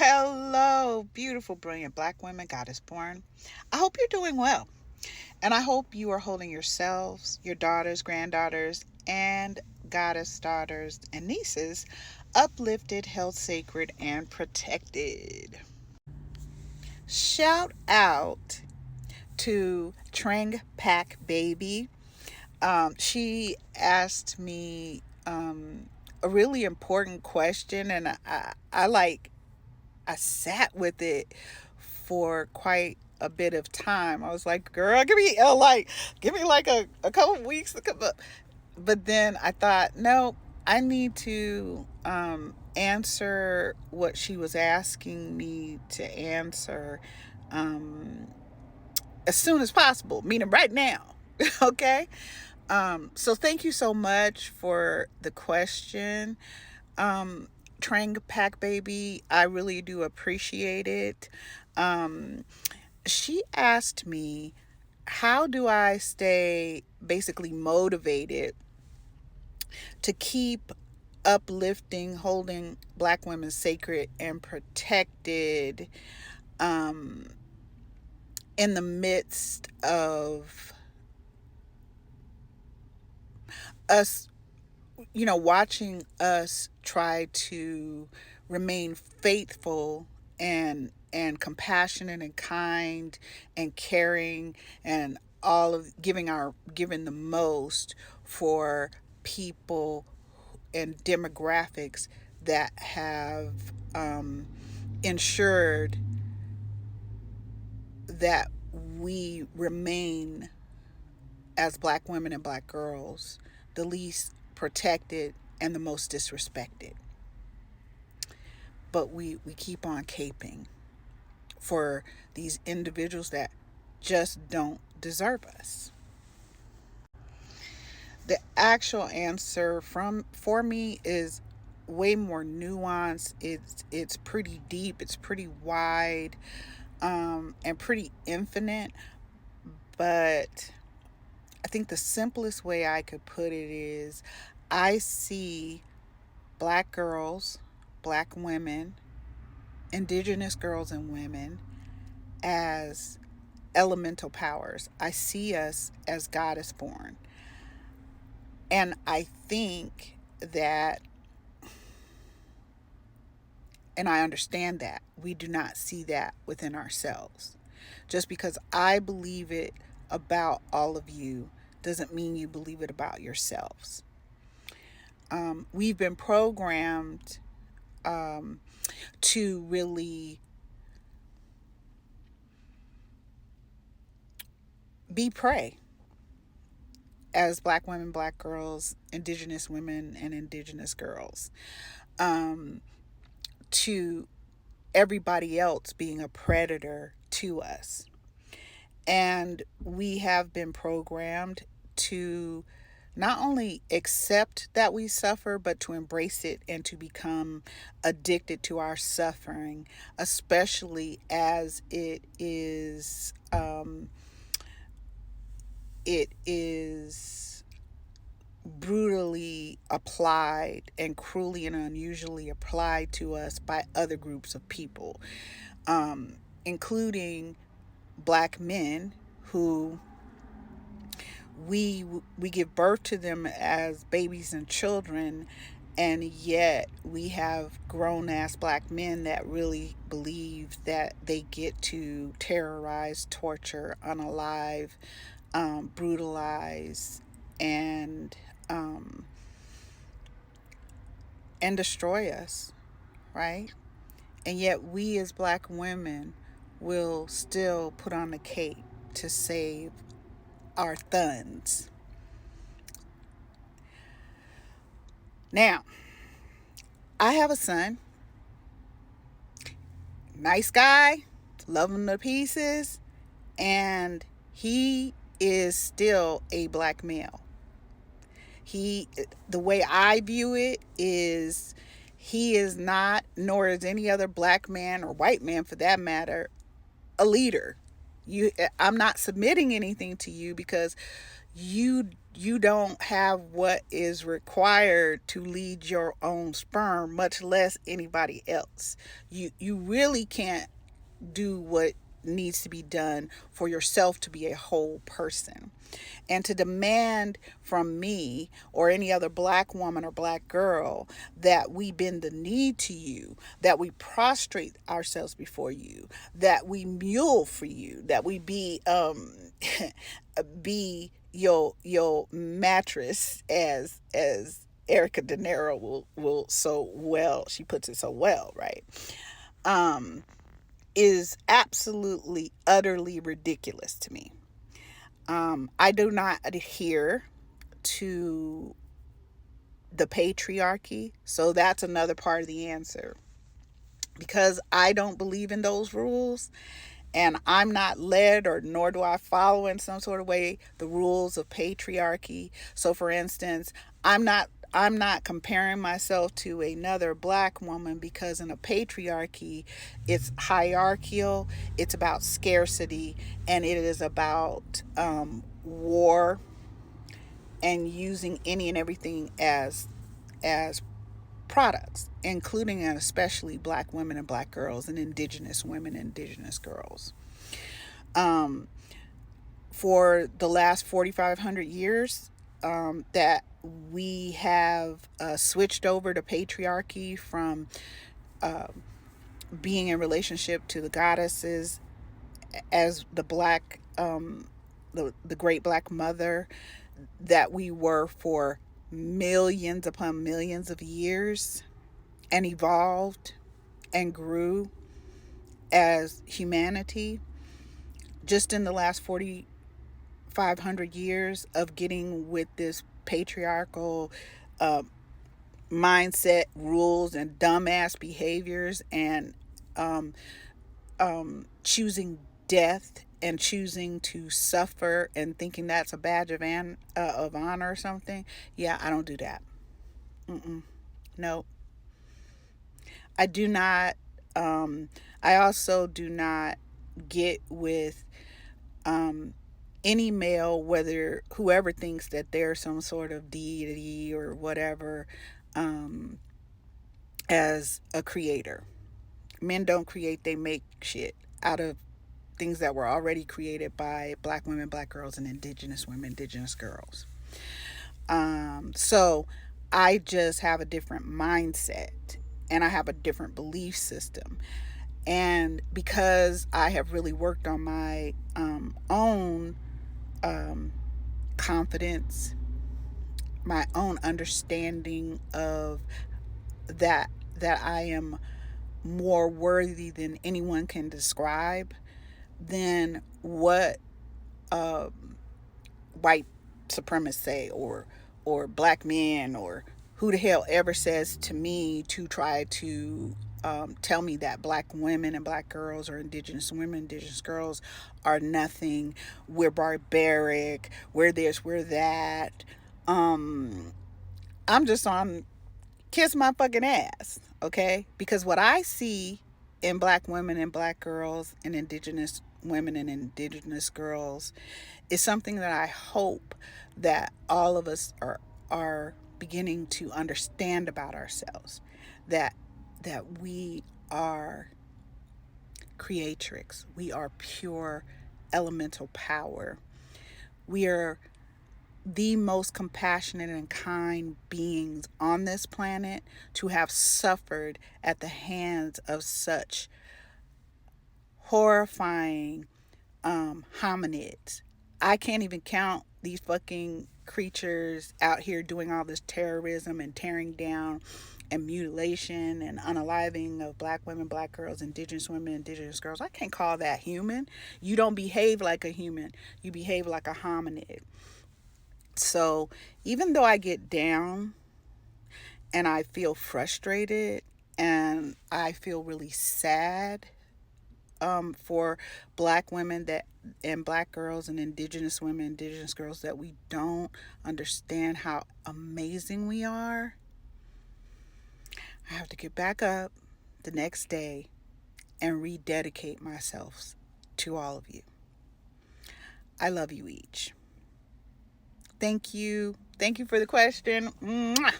Hello, beautiful, brilliant Black women, Goddess born. I hope you're doing well. And I hope you are holding yourselves, your daughters, granddaughters, and goddess daughters and nieces uplifted, held sacred, and protected. Shout out to Trang Pack Baby. She asked me a really important question, and I sat with it for quite a bit of time. I was like, girl, give me like a couple weeks to come up. But then I thought, no, I need to answer what she was asking me to answer um, as soon as possible, meaning right now. Okay. So thank you so much for the question. Um, Trang Pack Baby, I really do appreciate it. Um, she asked me, how do I stay basically motivated to keep uplifting, holding Black women sacred and protected um, in the midst of us, watching us try to remain faithful and compassionate and kind and caring and all of giving the most for people and demographics that have ensured that we remain as Black women and Black girls the least protected and the most disrespected. But we keep on caping for these individuals that just don't deserve us. The actual answer for me is way more nuanced. It's pretty deep, it's pretty wide, and pretty infinite. But I think the simplest way I could put it is I see Black girls, Black women, Indigenous girls and women as elemental powers. I see us as goddess born. And I think that, and I understand that, we do not see that within ourselves. Just because I believe it about all of you doesn't mean you believe it about yourselves. We've been programmed to really be prey as Black women, Black girls, Indigenous women, and Indigenous girls, to everybody else being a predator to us. And we have been programmed to not only accept that we suffer, but to embrace it and to become addicted to our suffering, especially as it is brutally applied and cruelly and unusually applied to us by other groups of people, including Black men who we give birth to them as babies and children, and yet we have grown ass Black men that really believe that they get to terrorize, torture, unalive, brutalize, and destroy us, right? And yet we as Black women will still put on the cape to save our thuns. Now, I have a son, nice guy, love him to pieces, and he is still a Black male. The way I view it is, he is not, nor is any other Black man or white man for that matter, a leader. I'm not submitting anything to you because you you don't have what is required to lead your own sperm, much less anybody else. You really can't do what needs to be done for yourself to be a whole person. And to demand from me or any other black woman or black girl that we bend the knee to you, that we prostrate ourselves before you, that we mule for you, that we be be your mattress, as Erica De Niro will so well, she puts it so well, right? um is absolutely utterly ridiculous to me. I do not adhere to the patriarchy, so that's another part of the answer. Because I don't believe in those rules, and I'm not led, or nor do I follow in some sort of way the rules of patriarchy. So for instance, I'm not comparing myself to another black woman, because in a patriarchy it's hierarchical, it's about scarcity, and it is about war, and using any and everything as products, including and especially black women and black girls and indigenous women and indigenous girls. Um, for the last 4,500 years, that we have switched over to patriarchy from uh, being in relationship to the goddesses as the black, the great black mother that we were for millions upon millions of years, and evolved and grew as humanity. Just in the last 4,500 years of getting with this patriarchal uh, mindset, rules, and dumbass behaviors, and um, choosing death and choosing to suffer and thinking that's a badge of honor or something. Yeah, I don't do that. Mm-mm. No, I do not. Um, I also do not get with um, any male, whether whoever thinks that they're some sort of deity or whatever, um, as a creator. Men don't create, they make shit out of things that were already created by black women, black girls, and indigenous women, indigenous girls. So I just have a different mindset, and I have a different belief system. And because I have really worked on my own um, confidence, my own understanding of that I am more worthy than anyone can describe, then what uh, white supremacists say, or black men, or who the hell ever says to me to try to tell me that black women and black girls, or indigenous women, indigenous girls, are nothing. We're barbaric. We're this. We're that. Um, I'm just on kiss my fucking ass, okay? Because what I see in black women and black girls and indigenous women and indigenous girls is something that I hope that all of us are beginning to understand about ourselves. That we are creatrix. We are pure elemental power. We are the most compassionate and kind beings on this planet to have suffered at the hands of such horrifying hominids. I can't even count these fucking creatures out here doing all this terrorism and tearing down and mutilation and unaliving of black women, black girls, indigenous women, indigenous girls. I can't call that human. You don't behave like a human. You behave like a hominid. So even though I get down and I feel frustrated and I feel really sad for black women that and black girls and indigenous women, indigenous girls, that we don't understand how amazing we are, I have to get back up the next day and rededicate myself to all of you. I love you each. Thank you. Thank you for the question. Mwah.